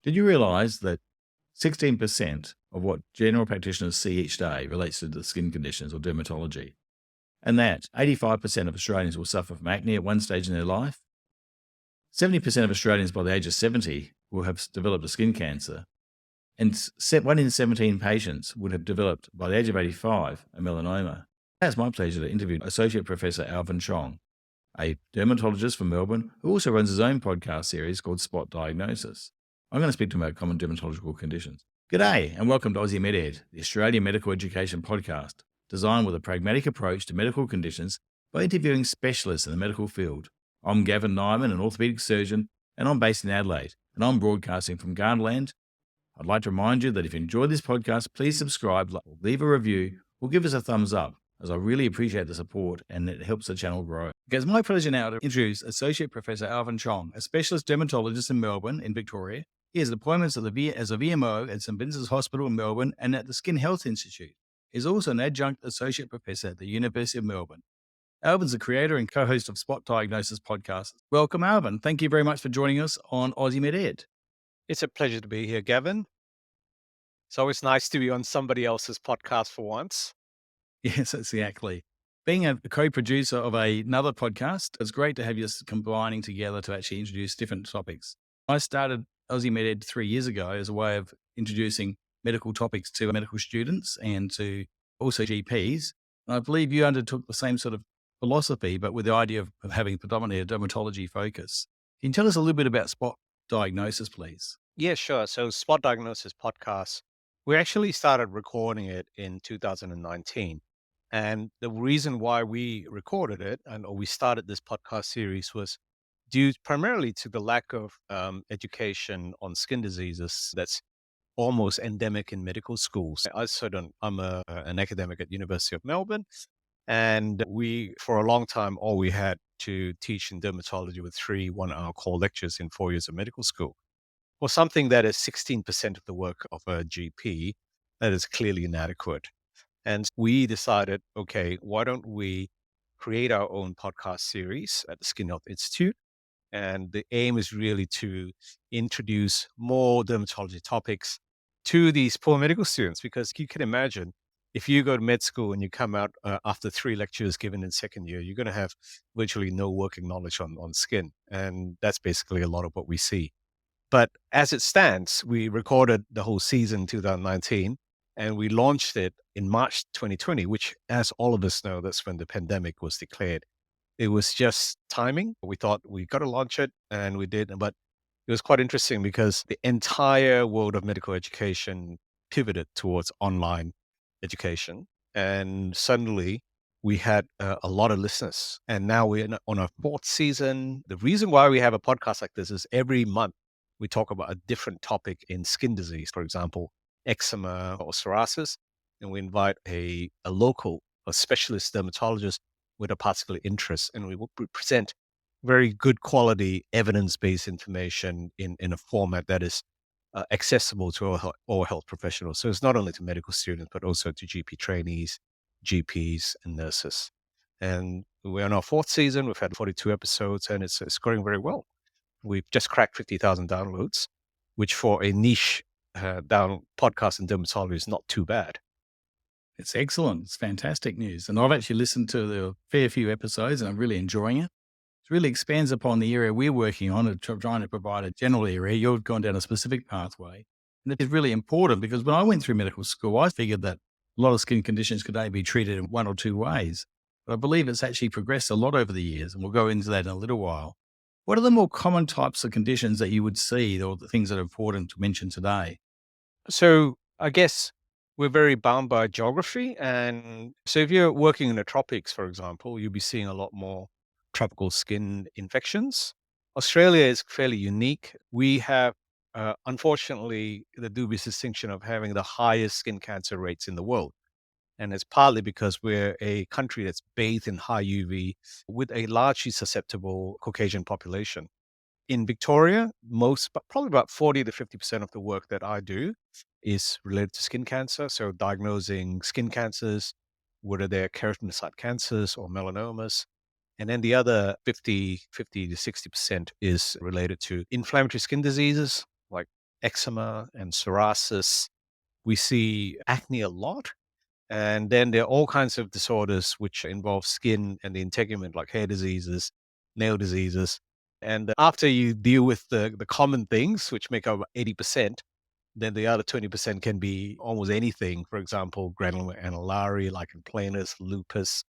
Did you realize that 16% of what general practitioners see each day relates to the skin conditions or dermatology? And that 85% of Australians will suffer from acne at one stage in their life? 70% of Australians by the age of 70 will have developed a skin cancer. And 1 in 17 patients would have developed, by the age of 85, a melanoma. It's my pleasure to interview Associate Professor Alvin Chong, a dermatologist from Melbourne who also runs his own podcast series called Spot Diagnosis. I'm going to speak to him about common dermatological conditions. G'day, and welcome to Aussie MedEd, the Australian medical education podcast, designed with a pragmatic approach to medical conditions by interviewing specialists in the medical field. I'm Gavin Nyman, an orthopaedic surgeon, and I'm based in Adelaide, and I'm broadcasting from Garnland. I'd like to remind you that if you enjoyed this podcast, please subscribe, leave a review, or give us a thumbs up, as I really appreciate the support and it helps the channel grow. It's my pleasure now to introduce Associate Professor Alvin Chong, a specialist dermatologist in Melbourne, in Victoria. He has appointments as a VMO at St Vincent's Hospital in Melbourne and at the Skin Health Institute. He's also an adjunct associate professor at the University of Melbourne. Alvin's the creator and co-host of Spot Diagnosis podcast. Welcome, Alvin. Thank you very much for joining us on Aussie MedEd. It's a pleasure to be here, Gavin. It's always nice to be on somebody else's podcast for once. Yes, exactly. Being a co-producer of another podcast, it's great to have you combining together to actually introduce different topics. I started Aussie MedEd 3 years ago as a way of introducing medical topics to medical students and to also GPs. And I believe you undertook the same sort of philosophy, but with the idea of having predominantly a dermatology focus. Can you tell us a little bit about Spot Diagnosis, please? Yeah, sure. So Spot Diagnosis podcast, we actually started recording it in 2019. And the reason why we recorded it or we started this podcast series was due primarily to the lack of education on skin diseases that's almost endemic in medical schools. I'm an academic at University of Melbourne, and we, for a long time, all we had to teach in dermatology were 3 one-hour core lectures in 4 years of medical school. Well, something that is 16% of the work of a GP, that is clearly inadequate. And we decided, okay, why don't we create our own podcast series at the Skin Health Institute? And the aim is really to introduce more dermatology topics to these poor medical students, because you can imagine if you go to med school and you come out after 3 lectures given in second year, you're going to have virtually no working knowledge on skin. And that's basically a lot of what we see. But as it stands, we recorded the whole season 2019 and we launched it in March 2020, which, as all of us know, that's when the pandemic was declared. It was just timing. We thought we got to launch it, and we did. But it was quite interesting because the entire world of medical education pivoted towards online education. And suddenly we had a lot of listeners. And now we're on our 4th season. The reason why we have a podcast like this is every month we talk about a different topic in skin disease, for example, eczema or psoriasis. And we invite a specialist dermatologist with a particular interest. And we will present very good quality evidence-based information in a format that is accessible to all health professionals. So it's not only to medical students, but also to GP trainees, GPs, and nurses. And we're on our 4th season. We've had 42 episodes, and it's going very well. We've just cracked 50,000 downloads, which for a niche podcast in dermatology is not too bad. It's excellent. It's fantastic news. And I've actually listened to a fair few episodes and I'm really enjoying it. It really expands upon the area we're working on and trying to provide a general area. You've gone down a specific pathway. And it is really important because when I went through medical school, I figured that a lot of skin conditions could only be treated in 1 or 2 ways. But I believe it's actually progressed a lot over the years, and we'll go into that in a little while. What are the more common types of conditions that you would see, or the things that are important to mention today? So I guess we're very bound by geography. And so if you're working in the tropics, for example, you'll be seeing a lot more tropical skin infections. Australia is fairly unique. We have, unfortunately, the dubious distinction of having the highest skin cancer rates in the world. And it's partly because we're a country that's bathed in high UV with a largely susceptible Caucasian population. In Victoria, probably about 40 to 50% of the work that I do is related to skin cancer. So diagnosing skin cancers, whether they're keratinocyte cancers or melanomas. And then the other 50 to 60% is related to inflammatory skin diseases like eczema and psoriasis. We see acne a lot. And then there are all kinds of disorders which involve skin and the integument, like hair diseases, nail diseases. And after you deal with the common things, which make up 80%, then the other 20% can be almost anything. For example, granular annulari, lichen planus, lupus.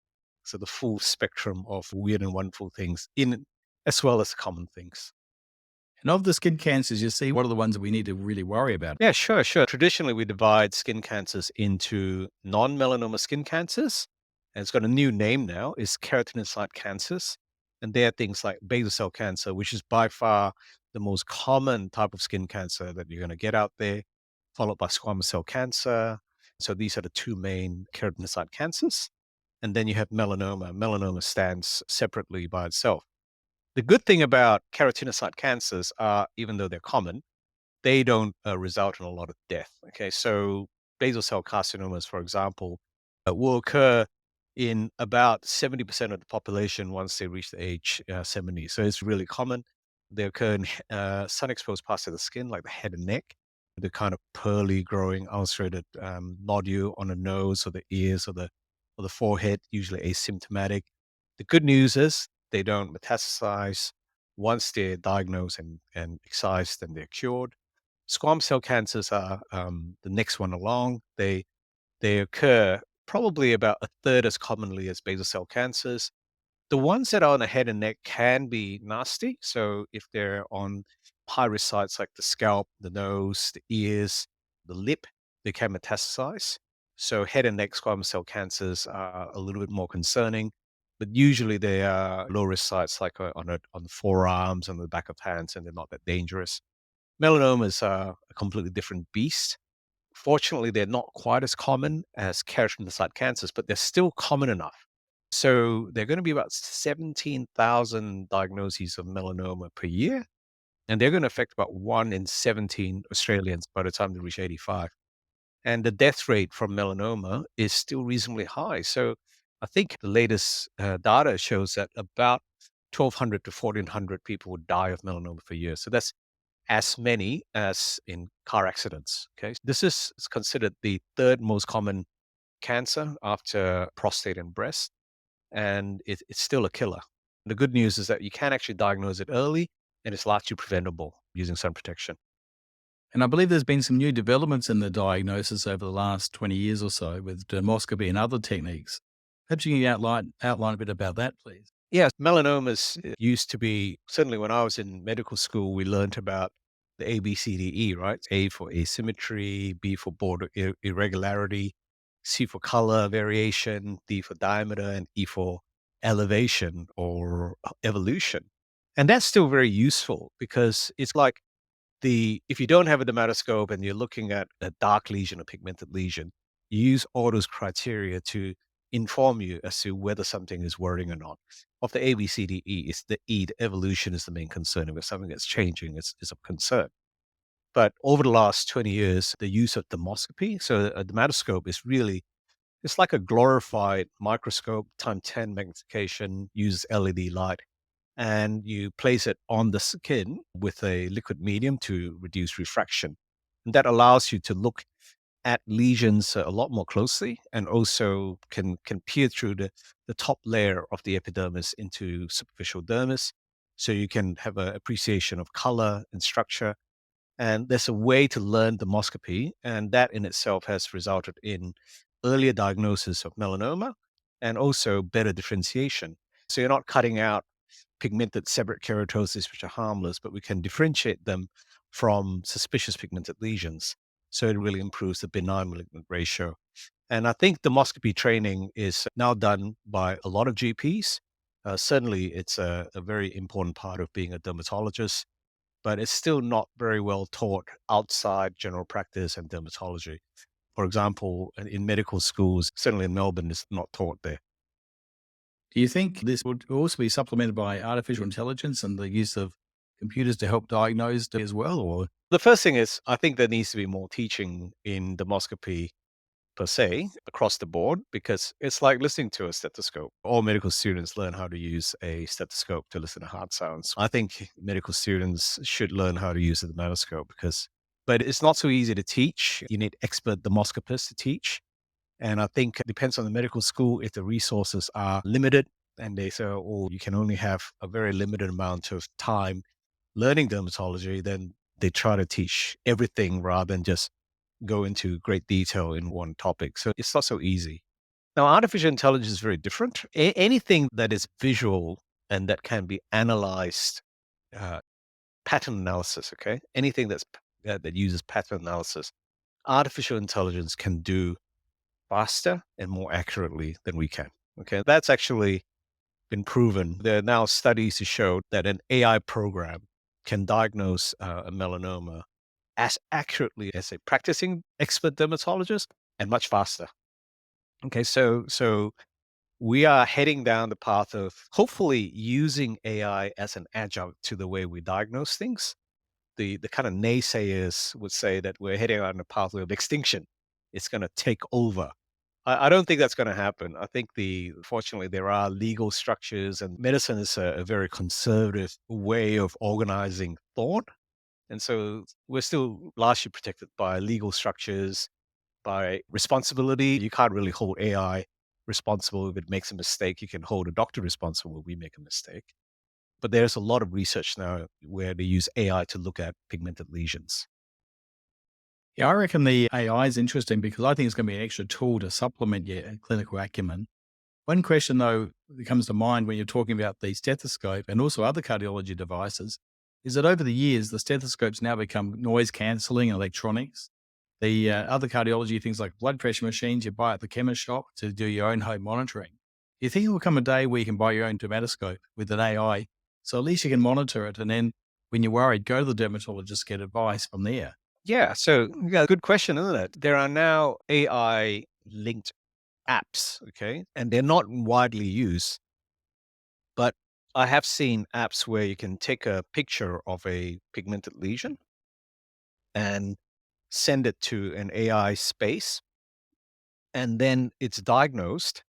So the full spectrum of weird and wonderful things in as well as common things. And of the skin cancers you see, what are the ones that we need to really worry about? Yeah, sure, sure. Traditionally, we divide skin cancers into non-melanoma skin cancers, and it's got a new name now, is keratinocyte cancers. And they are things like basal cell cancer, which is by far the most common type of skin cancer that you're going to get out there, followed by squamous cell cancer. So these are the two main keratinocyte cancers. And then you have melanoma. Melanoma stands separately by itself. The good thing about keratinocyte cancers are, even though they're common, they don't result in a lot of death. Okay, so basal cell carcinomas, for example, will occur in about 70% of the population once they reach the age 70. So it's really common. They occur in sun exposed parts of the skin, like the head and neck, the kind of pearly, growing, ulcerated nodule on the nose or the ears or the forehead, usually asymptomatic. The good news is they don't metastasize. Once they're diagnosed and excised, then they're cured. Squamous cell cancers are the next one along. They occur probably about a third as commonly as basal cell cancers. The ones that are on the head and neck can be nasty. So if they're on high risk sites like the scalp, the nose, the ears, the lip, they can metastasize. So head and neck squamous cell cancers are a little bit more concerning, but usually they are low risk sites like on the forearms and the back of hands, and they're not that dangerous. Melanomas are a completely different beast. Fortunately, they're not quite as common as keratinocyte cancers, but they're still common enough. So they're going to be about 17,000 diagnoses of melanoma per year, and they're going to affect about 1 in 17 Australians by the time they reach 85. And the death rate from melanoma is still reasonably high. So I think the latest data shows that about 1,200 to 1,400 people would die of melanoma per year. So that's as many as in car accidents. Okay. This is considered the third most common cancer after prostate and breast, and it's still a killer. The good news is that you can actually diagnose it early and it's largely preventable using sun protection. And I believe there's been some new developments in the diagnosis over the last 20 years or so with dermoscopy and other techniques. Perhaps you can outline a bit about that, please. Yes, melanomas used to be, certainly when I was in medical school, we learned about the ABCDE, right? A for asymmetry, B for border irregularity, C for color variation, D for diameter, and E for elevation or evolution. And that's still very useful because it's like if you don't have a dermatoscope and you're looking at a dark lesion, a pigmented lesion, you use all those criteria to inform you as to whether something is worrying or not. Of the A, B, C, D, E, it's the E, the evolution is the main concern. If it's something that's changing, it's of concern. But over the last 20 years, the use of dermoscopy, so a dermatoscope is really, it's like a glorified microscope, time 10 magnification, uses LED light, and you place it on the skin with a liquid medium to reduce refraction. And that allows you to look at lesions a lot more closely, and also can peer through the top layer of the epidermis into superficial dermis. So you can have an appreciation of color and structure. And there's a way to learn dermoscopy, and that in itself has resulted in earlier diagnosis of melanoma and also better differentiation. So you're not cutting out pigmented seborrheic keratosis, which are harmless, but we can differentiate them from suspicious pigmented lesions. So it really improves the benign malignant ratio. And I think dermoscopy training is now done by a lot of GPs. Certainly, it's a very important part of being a dermatologist, but it's still not very well taught outside general practice and dermatology. For example, in medical schools, certainly in Melbourne, it's not taught there. Do you think this would also be supplemented by artificial intelligence and the use of computers to help diagnose as well? Or The first thing is, I think there needs to be more teaching in dermoscopy per se across the board, because it's like listening to a stethoscope. All medical students learn how to use a stethoscope to listen to heart sounds. I think medical students should learn how to use a dermatoscope because but it's not so easy to teach. You need expert dermoscopists to teach. And I think it depends on the medical school if the resources are limited and they say, oh, you can only have a very limited amount of time learning dermatology, then they try to teach everything rather than just go into great detail in one topic. So it's not so easy. Now, artificial intelligence is very different. Anything that is visual and that can be analyzed, uh, pattern analysis, okay? Anything that uses pattern analysis, artificial intelligence can do faster and more accurately than we can. Okay, that's actually been proven. There are now studies to show that an AI program can diagnose a melanoma as accurately as a practicing expert dermatologist and much faster. Okay, so we are heading down the path of hopefully using AI as an adjunct to the way we diagnose things. The kind of naysayers would say that we're heading on a pathway of extinction. It's going to take over. I don't think that's going to happen. I think fortunately there are legal structures, and medicine is a very conservative way of organizing thought, and so we're still largely protected by legal structures, by responsibility. You can't really hold AI responsible if it makes a mistake. You can hold a doctor responsible if we make a mistake. But there's a lot of research now where they use AI to look at pigmented lesions. Yeah, I reckon the AI is interesting because I think it's going to be an extra tool to supplement your clinical acumen. One question, though, that comes to mind when you're talking about the stethoscope and also other cardiology devices is that over the years, the stethoscope's now become noise cancelling electronics. The other cardiology things like blood pressure machines you buy at the chemist shop to do your own home monitoring. Do you think there will come a day where you can buy your own dermatoscope with an AI? So at least you can monitor it. And then when you're worried, go to the dermatologist, get advice from there. Yeah, so yeah, good question, isn't it? There are now AI linked apps, okay? And they're not widely used, but I have seen apps where you can take a picture of a pigmented lesion and send it to an AI space, and then it's diagnosed.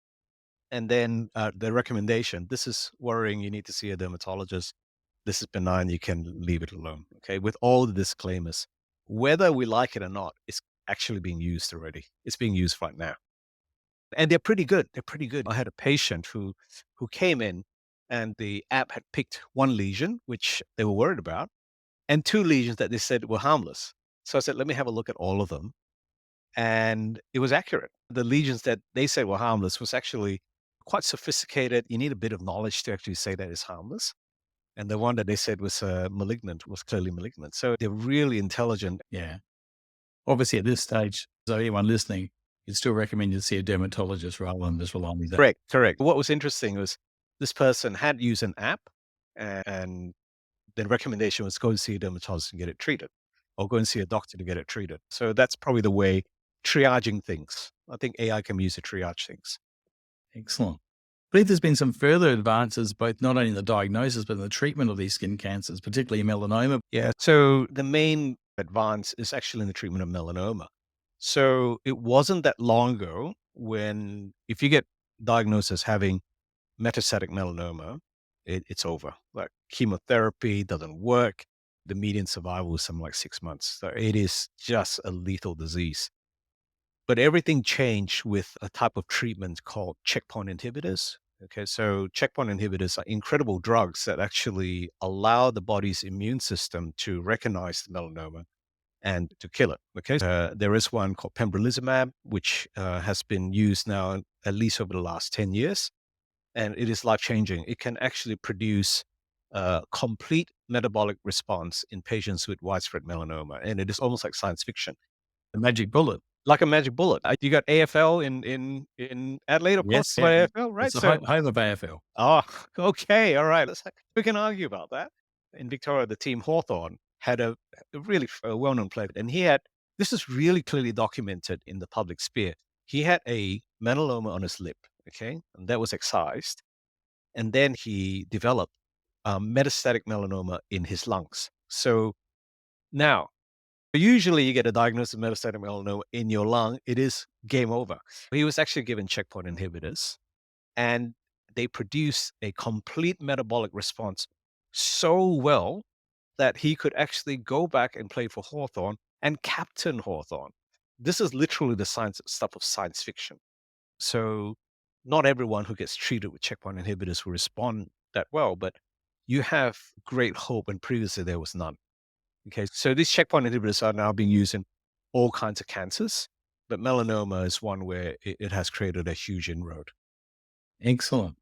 And then the recommendation, this is worrying, you need to see a dermatologist. This is benign, you can leave it alone. Okay. With all the disclaimers, whether we like it or not, it's actually being used already. It's being used right now. And they're pretty good. They're pretty good. I had a patient who came in and the app had picked one lesion, which they were worried about, and two lesions that they said were harmless. So I said, let me have a look at all of them. And it was accurate. The lesions that they said were harmless was actually quite sophisticated. You need a bit of knowledge to actually say that it's harmless. And the one that they said was malignant was clearly malignant. So they're really intelligent. Yeah. Obviously, at this stage, so anyone listening, you'd still recommend you see a dermatologist rather than just rely on that. Correct, correct. What was interesting was this person had used an app, and the recommendation was go and see a dermatologist and get it treated, or go and see a doctor to get it treated. So that's probably the way triaging things. I think AI can be used to triage things. Excellent. I believe there's been some further advances, both not only in the diagnosis, but in the treatment of these skin cancers, particularly melanoma. Yeah. So the main advance is actually in the treatment of melanoma. So it wasn't that long ago when, if you get diagnosed as having metastatic melanoma, it's over. Like chemotherapy doesn't work. The median survival is something like 6 months. So it is just a lethal disease. But everything changed with a type of treatment called checkpoint inhibitors. Okay, so checkpoint inhibitors are incredible drugs that actually allow the body's immune system to recognize the melanoma and to kill it. Okay, there is one called pembrolizumab, which has been used now at least over the last 10 years, and it is life changing. It can actually produce a complete metabolic response in patients with widespread melanoma, and it is almost like science fiction. The magic bullet. Like a magic bullet. You got AFL in Adelaide, of course, Yes, by yeah. AFL, right? It's the So, home of AFL. oh, okay, all right. We can argue about that. In Victoria, the team Hawthorn had a really well-known player, and this is really clearly documented in the public sphere. He had a melanoma on his lip, okay, and that was excised, and then he developed metastatic melanoma in his lungs. So now usually, you get a diagnosis of metastatic melanoma in your lung, it is game over. He was actually given checkpoint inhibitors, and they produce a complete metabolic response so well that he could actually go back and play for Hawthorn and Captain Hawthorne. This is literally the science stuff of science fiction. So not everyone who gets treated with checkpoint inhibitors will respond that well, but you have great hope, and previously there was none. Okay, so these checkpoint inhibitors are now being used in all kinds of cancers, but melanoma is one where it has created a huge inroad. Excellent.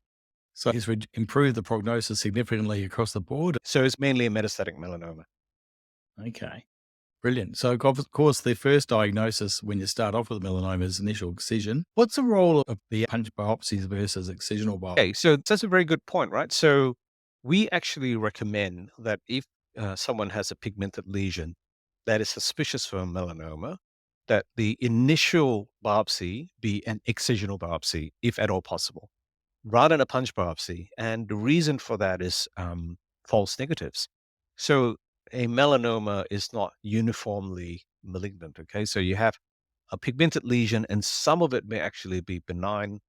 So it's improved the prognosis significantly across the board. So it's mainly a metastatic melanoma. Okay. Brilliant. So, of course, the first diagnosis when you start off with melanoma is initial excision. What's the role of the punch biopsies versus excisional biopsies? Okay, so that's a very good point, right? So we actually recommend that if someone has a pigmented lesion that is suspicious for melanoma, that the initial biopsy be an excisional biopsy, if at all possible, rather than a punch biopsy. And the reason for that is false negatives. So a melanoma is not uniformly malignant. Okay. So you have a pigmented lesion, and some of it may actually be benign,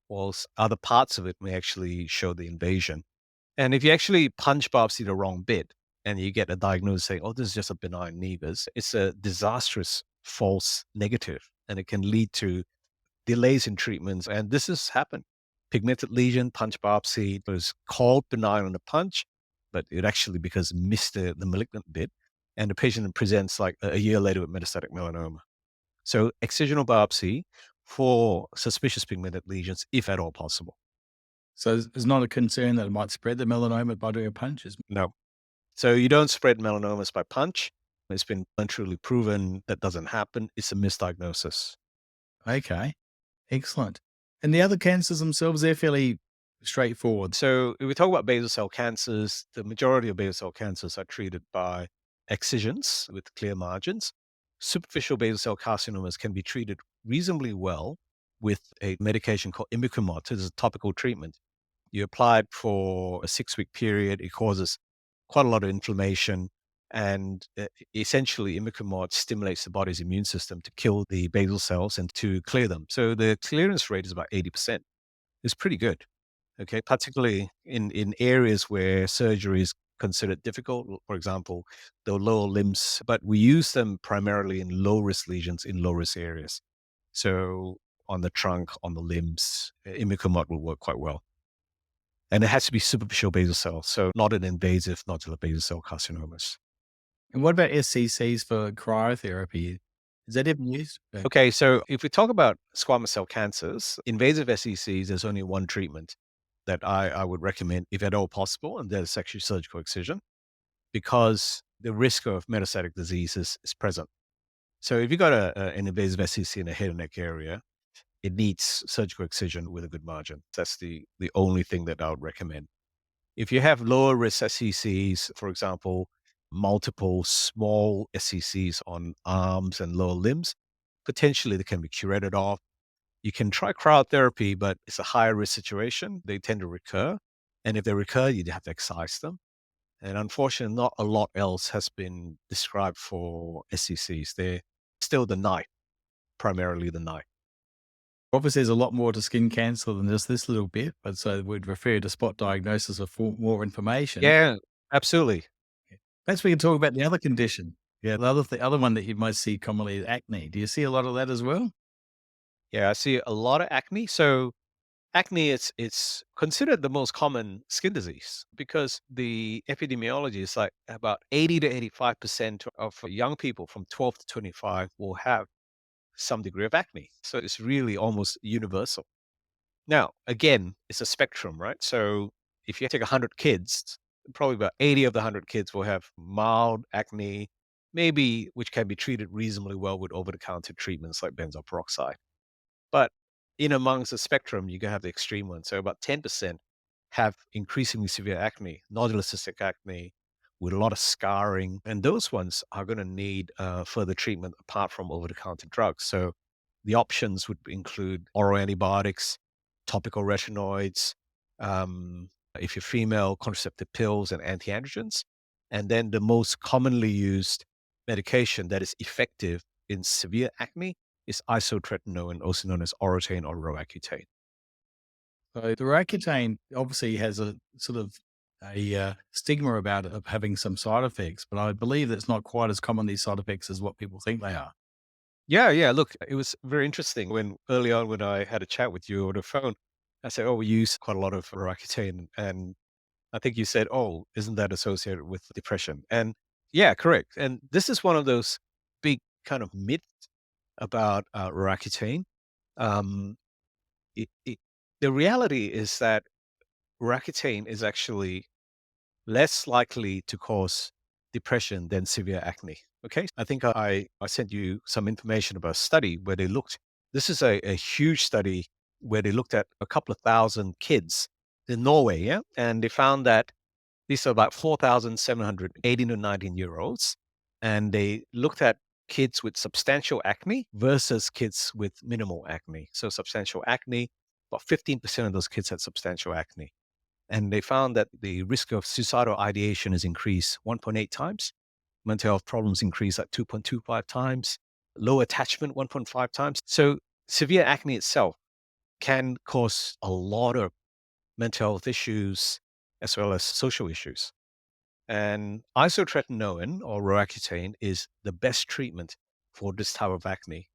whilst other parts of it may actually show the invasion. And if you actually punch biopsy the wrong bit and you get a diagnosis saying, oh, this is just a benign nevus, it's a disastrous false negative, and it can lead to delays in treatments. And this has happened. Pigmented lesion, punch biopsy was called benign on the punch, but it actually because missed the malignant bit. And the patient presents like a year later with metastatic melanoma. So excisional biopsy for suspicious pigmented lesions, if at all possible. So it's not a concern that it might spread the melanoma by doing a punch? No. So you don't spread melanomas by punch. It's been truly proven that doesn't happen. It's a misdiagnosis. Okay. Excellent. And the other cancers themselves, they're fairly straightforward. So if we talk about basal cell cancers, the majority of basal cell cancers are treated by excisions with clear margins. Superficial basal cell carcinomas can be treated reasonably well with a medication called imiquimod. This is a topical treatment. You apply it for a 6-week period. It causes quite a lot of inflammation. And essentially, imiquimod stimulates the body's immune system to kill the basal cells and to clear them. So the clearance rate is about 80%. It's pretty good. Okay, particularly in areas where surgery is considered difficult, for example, the lower limbs, but we use them primarily in low risk lesions in low risk areas. So on the trunk, on the limbs, imiquimod will work quite well. And it has to be superficial basal cell, so not an invasive nodular basal cell carcinomas. And what about SCCs for cryotherapy? Is that even used? Okay, so if we talk about squamous cell cancers, invasive SECs, there's only one treatment that I would recommend, if at all possible, and that's actually surgical excision, because the risk of metastatic disease is present. So if you got an invasive SEC in the head and neck area, it needs surgical excision with a good margin. That's the only thing that I would recommend. If you have lower risk SCCs, for example, multiple small SCCs on arms and lower limbs, potentially they can be curated off. You can try cryotherapy, but it's a higher risk situation. They tend to recur. And if they recur, you have to excise them. And unfortunately, not a lot else has been described for SCCs. They're still the knife, primarily the knife. Obviously, there's a lot more to skin cancer than just this little bit, but so we'd refer to spot diagnosis for more information. Yeah, absolutely. Perhaps we can talk about the other condition. Yeah, the other one that you might see commonly is acne. Do you see a lot of that as well? Yeah, I see a lot of acne. So acne, it's considered the most common skin disease because the epidemiology is like about 80 to 85% of young people from 12 to 25 will have some degree of acne. So it's really almost universal. Now, again, it's a spectrum, right? So if you take 100 kids, probably about 80 of the 100 kids will have mild acne, maybe which can be treated reasonably well with over the counter treatments like benzoyl peroxide. But in amongst the spectrum, you can have the extreme ones. So about 10% have increasingly severe acne, nodular cystic acne, with a lot of scarring. And those ones are going to need further treatment apart from over the counter drugs. So the options would include oral antibiotics, topical retinoids, if you're female, contraceptive pills and antiandrogens. And then the most commonly used medication that is effective in severe acne is isotretinoin, also known as Orotain or Roaccutane. So the Roaccutane obviously has a sort of a stigma about it of having some side effects, but I believe that it's not quite as common, these side effects, as what people think they are. Yeah, yeah. Look, it was very interesting when early on when I had a chat with you over the phone, I said, "Oh, we use quite a lot of Roaccutane," and I think you said, "Oh, isn't that associated with depression?" And yeah, correct. And this is one of those big kind of myths about Roaccutane. Um, it, the reality is that Roaccutane is actually less likely to cause depression than severe acne. Okay. I think I sent you some information about a study where they looked, this is a huge study where they looked at a couple of thousand kids in Norway. Yeah. And they found that these are about 4,700 18 to 19-year olds. And they looked at kids with substantial acne versus kids with minimal acne. So substantial acne, about 15% of those kids had substantial acne. And they found that the risk of suicidal ideation is increased 1.8 times. Mental health problems increase at 2.25 times. Low attachment 1.5 times. So severe acne itself can cause a lot of mental health issues as well as social issues. And isotretinoin or Roaccutane is the best treatment for this type of acne.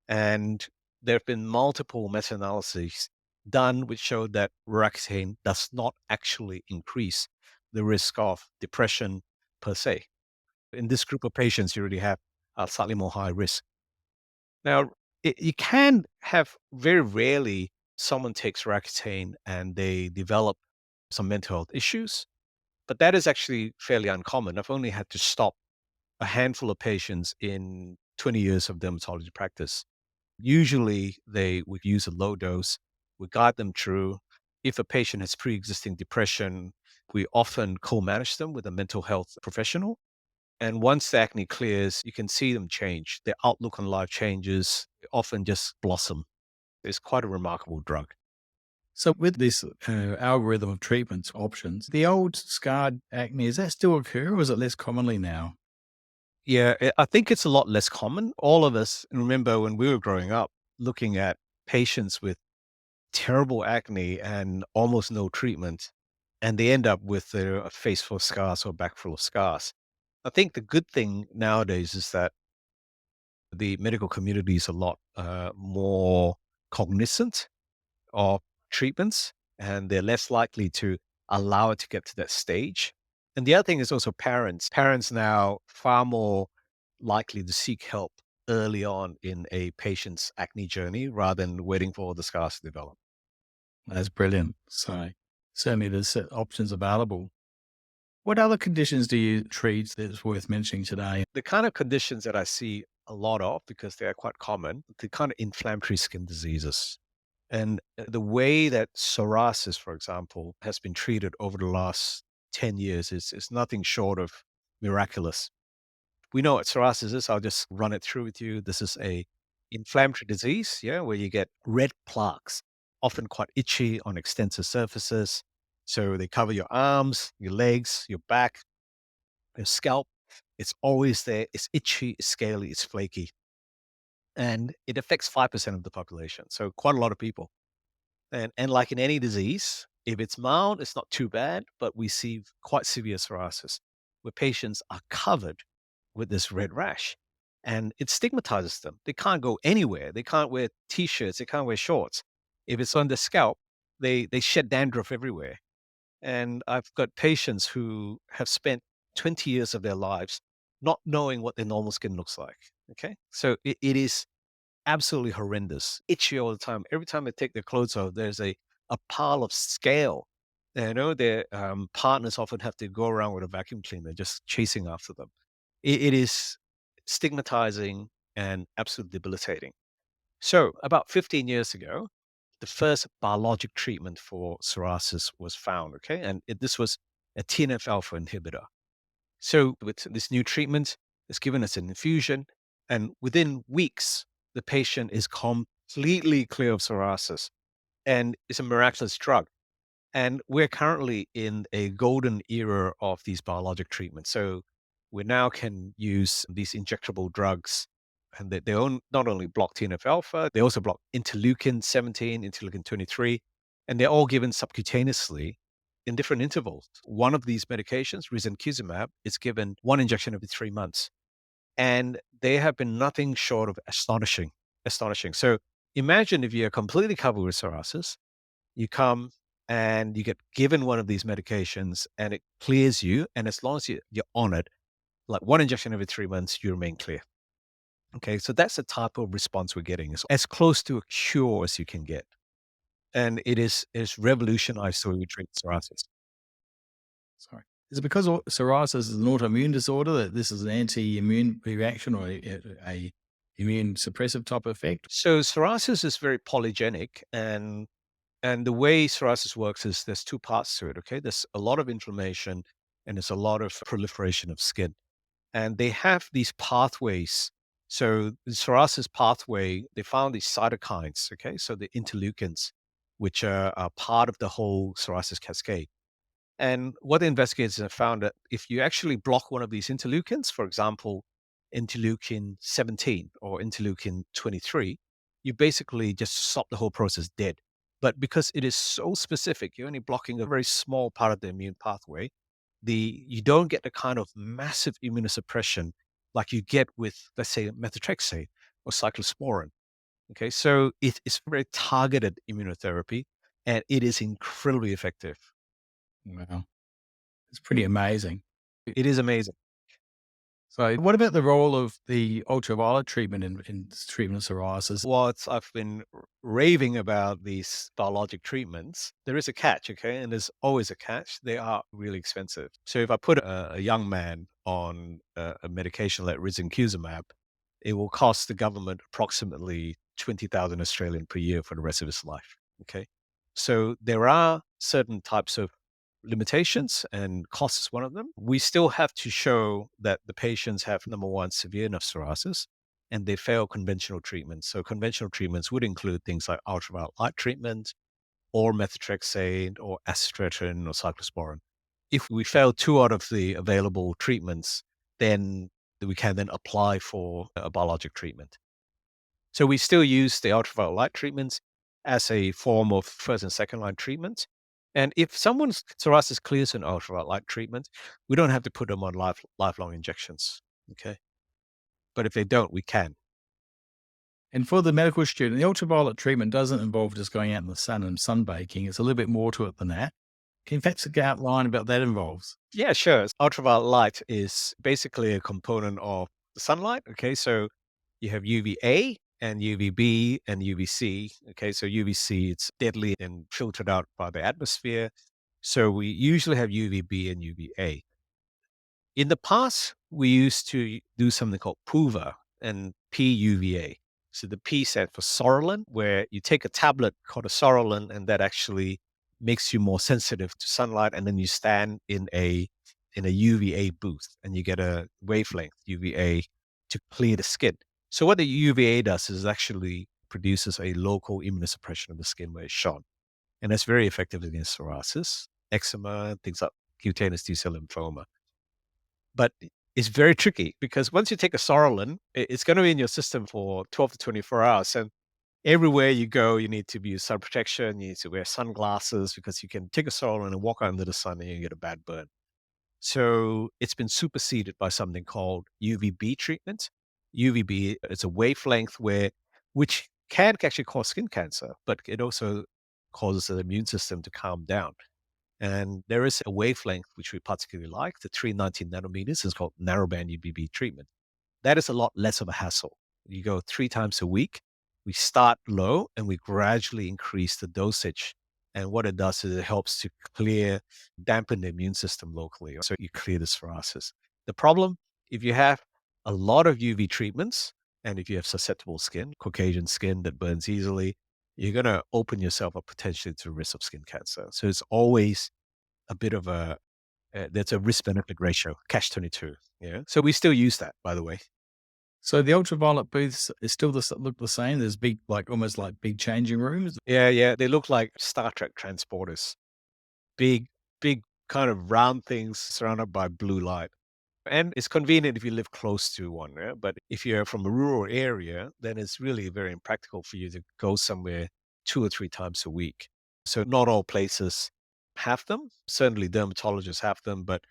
And there have been multiple meta-analyses done which showed that Roaccutane does not actually increase the risk of depression per se. In this group of patients, you already have a slightly more high risk. Now, you can have very rarely someone takes Roaccutane and they develop some mental health issues, but that is actually fairly uncommon. I've only had to stop a handful of patients in 20 years of dermatology practice. Usually, they would use a low dose. We guide them through. If a patient has pre-existing depression, we often co-manage them with a mental health professional. And once the acne clears, you can see them change. Their outlook on life changes. They often just blossom. It's quite a remarkable drug. So, with this algorithm of treatments options, the old scarred acne, does that still occur, or is it less commonly now? Yeah, I think it's a lot less common. All of us remember when we were growing up looking at patients with terrible acne and almost no treatment, and they end up with a face full of scars or back full of scars. I think the good thing nowadays is that the medical community is a lot more cognizant of treatments, and they're less likely to allow it to get to that stage. And the other thing is also parents. Parents now far more likely to seek help early on in a patient's acne journey rather than waiting for the scars to develop. That's brilliant. So, certainly there's options available. What other conditions do you treat that's worth mentioning today? The kind of conditions that I see a lot of, because they are quite common, the kind of inflammatory skin diseases. And the way that psoriasis, for example, has been treated over the last 10 years is nothing short of miraculous. We know what psoriasis is. I'll just run it through with you. This is a inflammatory disease, yeah, where you get red plaques, often quite itchy on extensive surfaces. So they cover your arms, your legs, your back, your scalp. It's always there. It's itchy, it's scaly, it's flaky. And it affects 5% of the population. So quite a lot of people. And like in any disease, if it's mild, it's not too bad, but we see quite severe psoriasis where patients are covered with this red rash and it stigmatizes them. They can't go anywhere. They can't wear t-shirts. They can't wear shorts. If it's on the scalp, they shed dandruff everywhere. And I've got patients who have spent 20 years of their lives not knowing what their normal skin looks like. Okay. So it is absolutely horrendous, itchy all the time. Every time they take their clothes off, there's a pile of scale. You know, their partners often have to go around with a vacuum cleaner just chasing after them. It is stigmatizing and absolutely debilitating. So, about 15 years ago, the first biologic treatment for psoriasis was found. Okay. And this was a TNF alpha inhibitor. So, with this new treatment, it's given us an infusion, and within weeks, the patient is completely clear of psoriasis, and it's a miraculous drug. And we're currently in a golden era of these biologic treatments. So, we now can use these injectable drugs, and not only block TNF alpha, they also block interleukin 17, interleukin 23, and they're all given subcutaneously in different intervals. One of these medications, risankizumab, is given one injection every 3 months. And they have been nothing short of astonishing. Astonishing. So imagine if you're completely covered with psoriasis, you come and you get given one of these medications and it clears you. And as long as you're on it, like one injection every 3 months, you remain clear. Okay. So that's the type of response we're getting. It's as close to a cure as you can get. And it's revolutionized the way we treat psoriasis. Sorry. Is it because psoriasis is an autoimmune disorder that this is an anti-immune reaction or a immune suppressive type effect? So psoriasis is very polygenic, and the way psoriasis works is there's two parts to it. Okay, there's a lot of inflammation and there's a lot of proliferation of skin, and they have these pathways. So the psoriasis pathway, they found these cytokines. Okay, so the interleukins, which are part of the whole psoriasis cascade. And what the investigators have found that if you actually block one of these interleukins, for example, interleukin 17 or interleukin 23, you basically just stop the whole process dead. But because it is so specific, you're only blocking a very small part of the immune pathway. You don't get the kind of massive immunosuppression like you get with, let's say, methotrexate or cyclosporin. Okay, so it is very targeted immunotherapy, and it is incredibly effective. Wow. It's pretty amazing. It is amazing. So, what about the role of the ultraviolet treatment in treatment of psoriasis? What I've been raving about these biologic treatments, there is a catch, okay? And there's always a catch. They are really expensive. So if I put a young man on a medication like risankizumab, it will cost the government approximately 20,000 Australian per year for the rest of his life. Okay. So there are certain types of limitations, and cost is one of them. We still have to show that the patients have, number one, severe enough psoriasis and they fail conventional treatments. So conventional treatments would include things like ultraviolet light treatment or methotrexate or aspirin or cyclosporin. If we fail two out of the available treatments, then we can then apply for a biologic treatment. So we still use the ultraviolet light treatments as a form of first and second line treatment. And if someone's psoriasis clears an ultraviolet light treatment, we don't have to put them on lifelong injections. Okay. But if they don't, we can. And for the medical student, the ultraviolet treatment doesn't involve just going out in the sun and sunbaking. It's a little bit more to it than that. Can you perhaps outline about that involves? Yeah, sure. Ultraviolet light is basically a component of the sunlight. Okay. So you have UVA and UVB and UVC. Okay. So UVC, it's deadly and filtered out by the atmosphere. So we usually have UVB and UVA. In the past, we used to do something called PUVA and PUVA. So the P stands for Sorolin, where you take a tablet called a Sorolin, and that actually makes you more sensitive to sunlight. And then you stand in a UVA booth, and you get a wavelength UVA to clear the skin. So what the UVA does is actually produces a local immunosuppression of the skin where it's shone, and that's very effective against psoriasis, eczema, things like cutaneous T-cell lymphoma. But it's very tricky because once you take a Sorolin, it's going to be in your system for 12 to 24 hours. And everywhere you go, you need to use sun protection. You need to wear sunglasses because you can take a Sorolin and walk out into the sun and you get a bad burn. So it's been superseded by something called UVB treatment. UVB is a wavelength which can actually cause skin cancer, but it also causes the immune system to calm down. And there is a wavelength which we particularly like, the 319 nanometers. It's called narrowband UVB treatment. That is a lot less of a hassle. You go 3 times a week. We start low and we gradually increase the dosage. And what it does is it helps to dampen the immune system locally. So you clear the psoriasis. The problem, if you have a lot of UV treatments and if you have susceptible skin, Caucasian skin that burns easily, you're going to open yourself up potentially to risk of skin cancer. So it's always a bit of there's a risk benefit ratio, catch 22. Yeah. So we still use that, by the way. So the ultraviolet booths is still look the same. There's big, like almost like big changing rooms. Yeah. Yeah. They look like Star Trek transporters, big, big kind of round things surrounded by blue light. And it's convenient if you live close to one. Yeah? But if you're from a rural area, then it's really very impractical for you to go somewhere 2 or 3 times a week. So not all places have them. Certainly dermatologists have them, but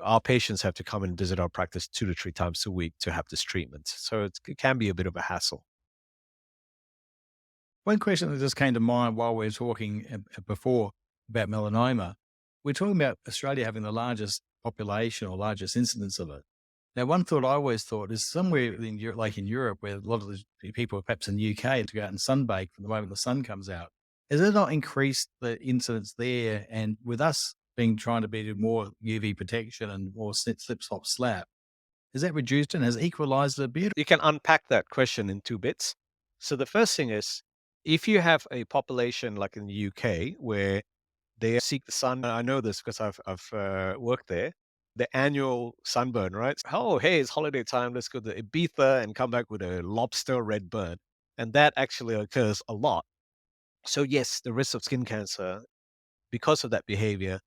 our patients have to come and visit our practice 2 to 3 times a week to have this treatment. So it can be a bit of a hassle. One question that just came to mind while we were talking before about melanoma, we're talking about Australia having the largest population or largest incidence of it. Now, one thought I always thought is somewhere in Europe, like in Europe, where a lot of the people, perhaps in the UK, to go out and sunbake from the moment the sun comes out. Has it not increased the incidence there? And with us being trying to be more UV protection and more slip, slop, slap, has that reduced and has equalised it a bit? You can unpack that question in 2 bits. So the first thing is, if you have a population like in the UK where they seek the sun, I know this because I've worked there. The annual sunburn, right? Oh, hey, it's holiday time. Let's go to Ibiza and come back with a lobster red burn, and that actually occurs a lot. So yes, the risk of skin cancer because of that behavior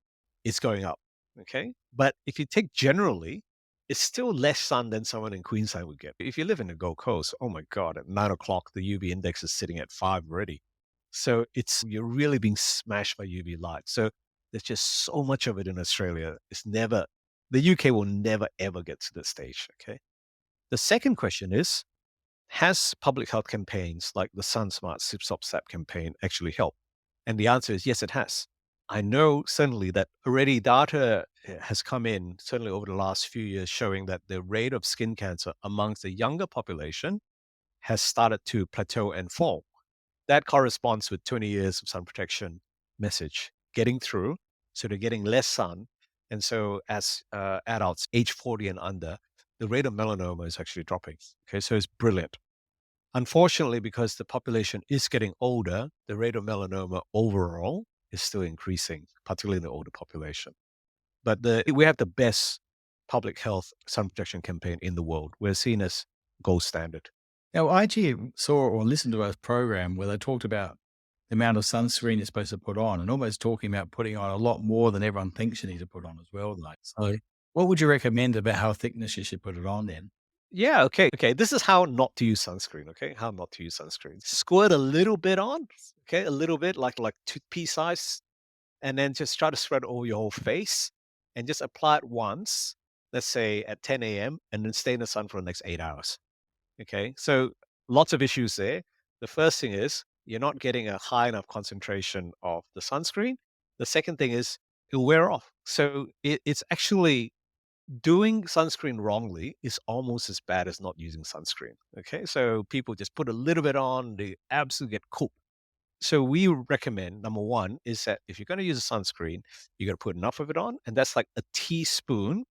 is going up. Okay. But if you take generally, it's still less sun than someone in Queensland would get. If you live in the Gold Coast, oh my God, at 9 o'clock, the UV index is sitting at 5 already. So you're really being smashed by UV light. So there's just so much of it in Australia. The UK will never ever get to this stage. Okay. The second question is, has public health campaigns like the Sun Smart Sip Stop Sap campaign actually helped? And the answer is yes, it has. I know certainly that already data has come in, certainly over the last few years, showing that the rate of skin cancer amongst the younger population has started to plateau and fall. That corresponds with 20 years of sun protection message getting through. So they're getting less sun. And so as adults age 40 and under, the rate of melanoma is actually dropping. Okay, so it's brilliant. Unfortunately, because the population is getting older, the rate of melanoma overall is still increasing, particularly in the older population. But we have the best public health sun protection campaign in the world. We're seen as gold standard. Now, I actually saw or listened to a program where they talked about the amount of sunscreen you're supposed to put on and almost talking about putting on a lot more than everyone thinks you need to put on as well. Like, so what would you recommend about how thickness you should put it on then? Yeah, okay. Okay, this is how not to use sunscreen, okay? How not to use sunscreen. Squirt a little bit on, okay? A little bit, like toothpiece size, and then just try to spread over your whole face and just apply it once, let's say at 10 a.m., and then stay in the sun for the next 8 hours. Okay. So lots of issues there. The first thing is you're not getting a high enough concentration of the sunscreen. The second thing is it'll wear off. So it's actually doing sunscreen wrongly is almost as bad as not using sunscreen. Okay. So people just put a little bit on, they absolutely get cooked. So we recommend number one is that if you're going to use a sunscreen, you got to put enough of it on. And that's like a teaspoon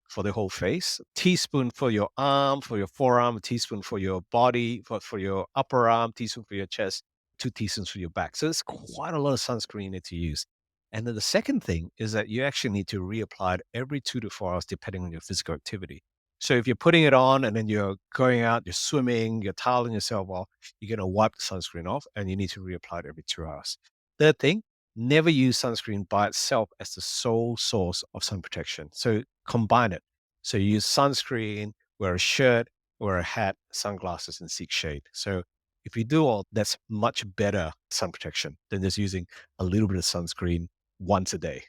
for the whole face, a teaspoon for your arm, for your forearm, a teaspoon for your body, for your upper arm, teaspoon for your chest, 2 teaspoons for your back. So it's quite a lot of sunscreen you need to use. And then the second thing is that you actually need to reapply it every 2 to 4 hours, depending on your physical activity. So if you're putting it on and then you're going out, you're swimming, you're toweling yourself off, you're going to wipe the sunscreen off and you need to reapply it every 2 hours. Third thing, never use sunscreen by itself as the sole source of sun protection. So combine it. So you use sunscreen, wear a shirt, wear a hat, sunglasses, and seek shade. So if you do all, that's much better sun protection than just using a little bit of sunscreen once a day.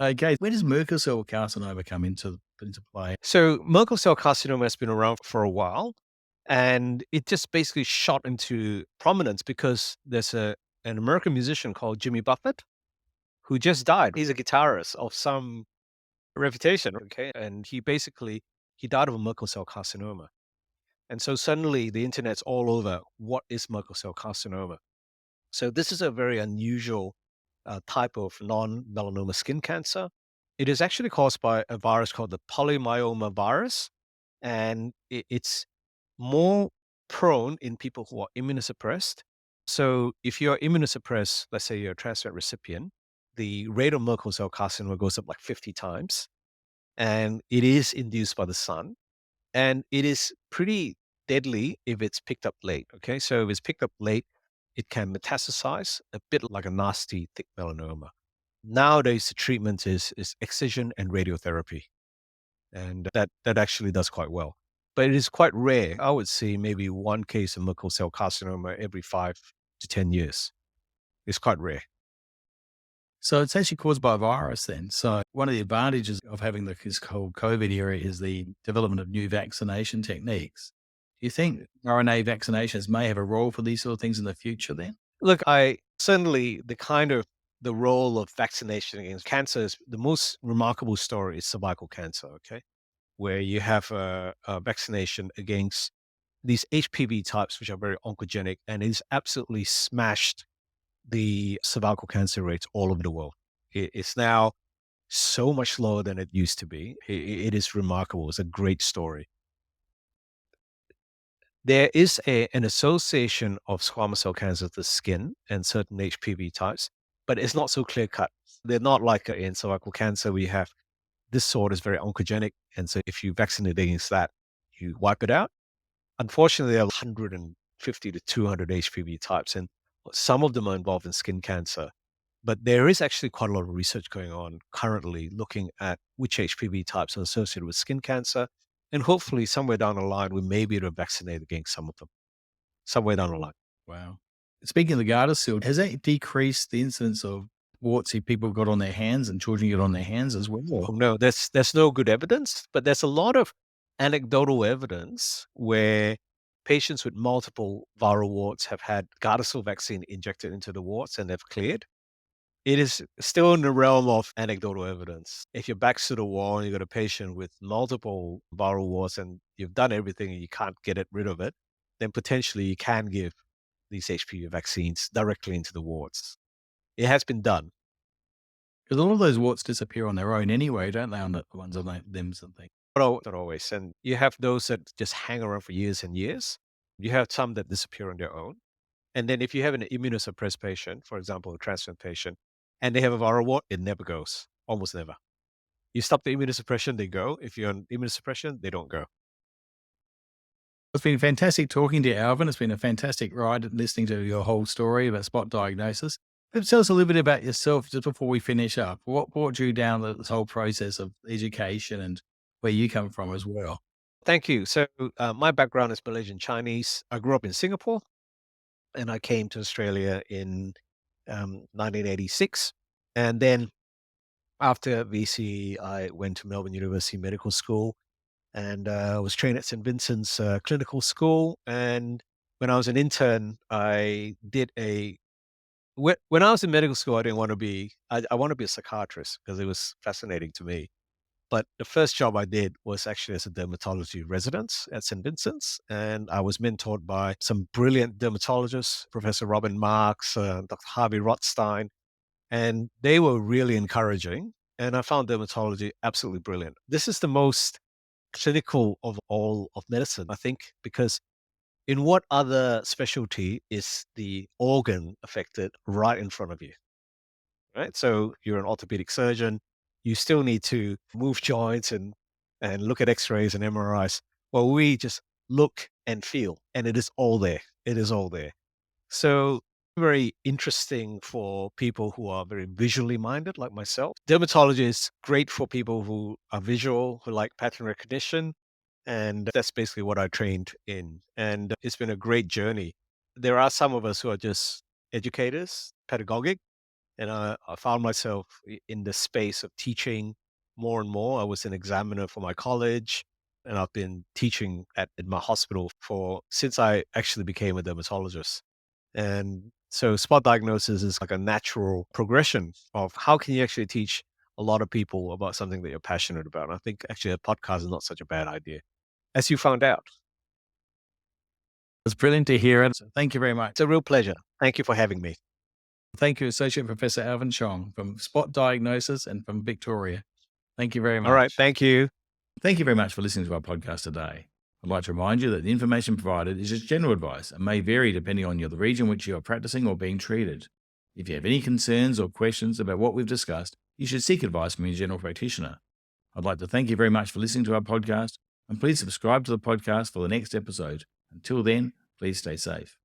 Okay, where does Merkel cell carcinoma come into play? So Merkel cell carcinoma has been around for a while, and it just basically shot into prominence because there's an American musician called Jimmy Buffett who just died. He's a guitarist of some reputation, okay? And he died of a Merkel cell carcinoma. And so suddenly the internet's all over. What is Merkel cell carcinoma? So this is a very unusual type of non-melanoma skin cancer. It is actually caused by a virus called the polymyoma virus, and it's more prone in people who are immunosuppressed. So if you're immunosuppressed, let's say you're a transplant recipient, the rate of Merkel cell carcinoma goes up like 50 times, and it is induced by the sun. And it is pretty deadly if it's picked up late. Okay. So if it's picked up late, it can metastasize a bit like a nasty thick melanoma. Nowadays, the treatment is excision and radiotherapy. And that actually does quite well. But it is quite rare. I would say maybe one case of Merkel cell carcinoma every 5 to 10 years. It's quite rare. So it's actually caused by a virus then. So one of the advantages of having this whole COVID era is the development of new vaccination techniques. Do you think RNA vaccinations may have a role for these sort of things in the future then? Look, I certainly the role of vaccination against cancer is the most remarkable story is cervical cancer, okay? Where you have a vaccination against these HPV types, which are very oncogenic, and it's absolutely smashed the cervical cancer rates all over the world. It's now so much lower than it used to be. It is remarkable. It's a great story. There is an association of squamous cell cancer of the skin and certain HPV types, but it's not so clear cut. They're not like in cervical cancer, where you have this sort is very oncogenic. And so if you vaccinate against that, you wipe it out. Unfortunately, there are 150 to 200 HPV types, and some of them are involved in skin cancer. But there is actually quite a lot of research going on currently looking at which HPV types are associated with skin cancer. And hopefully, somewhere down the line, we may be able to vaccinate against some of them, somewhere down the line. Wow. Speaking of the Gardasil, has that decreased the incidence of warts if people got on their hands and children get on their hands as well? Oh, no, there's no good evidence, but there's a lot of anecdotal evidence where patients with multiple viral warts have had Gardasil vaccine injected into the warts and they've cleared. It is still in the realm of anecdotal evidence. If your back's to the wall and you've got a patient with multiple viral warts and you've done everything and you can't get rid of it, then potentially you can give these HPV vaccines directly into the warts. It has been done. Because a lot of those warts disappear on their own anyway, don't they, on the ones on their limbs and things? Not always. And you have those that just hang around for years and years. You have some that disappear on their own. And then if you have an immunosuppressed patient, for example, a transplant patient, and they have a viral wart, it never goes, almost never. You stop the immunosuppression, they go. If you're on immunosuppression, they don't go. It's been fantastic talking to you, Alvin. It's been a fantastic ride listening to your whole story about spot diagnosis. Tell us a little bit about yourself just before we finish up. What brought you down this whole process of education and where you come from as well? Thank you. So my background is Malaysian Chinese. I grew up in Singapore and I came to Australia in 1986. And then after VC, I went to Melbourne University Medical School and was trained at St. Vincent's Clinical School. And when I was an intern, I did when I was in medical school, I didn't want to be, I want to be a psychiatrist because it was fascinating to me. But the first job I did was actually as a dermatology resident at St. Vincent's. And I was mentored by some brilliant dermatologists, Professor Robin Marks, Dr. Harvey Rothstein, and they were really encouraging. And I found dermatology absolutely brilliant. This is the most clinical of all of medicine, I think, because in what other specialty is the organ affected right in front of you, right? So you're an orthopedic surgeon, you still need to move joints and look at X-rays and MRIs. Well, we just look and feel, and it is all there. It is all there. So very interesting for people who are very visually minded, like myself. Dermatology is great for people who are visual, who like pattern recognition. And that's basically what I trained in. And it's been a great journey. There are some of us who are just educators, pedagogic, and I found myself in the space of teaching more and more. I was an examiner for my college, and I've been teaching at my hospital for since I actually became a dermatologist. And so spot diagnosis is like a natural progression of how can you actually teach a lot of people about something that you're passionate about. And I think actually a podcast is not such a bad idea, as you found out. It's brilliant to hear it. So thank you very much. It's a real pleasure. Thank you for having me. Thank you, Associate Professor Alvin Chong from Spot Diagnosis and from Victoria. Thank you very much. All right. Thank you. Thank you very much for listening to our podcast today. I'd like to remind you that the information provided is just general advice and may vary depending on the region which you are practicing or being treated. If you have any concerns or questions about what we've discussed, you should seek advice from your general practitioner. I'd like to thank you very much for listening to our podcast, and please subscribe to the podcast for the next episode. Until then, please stay safe.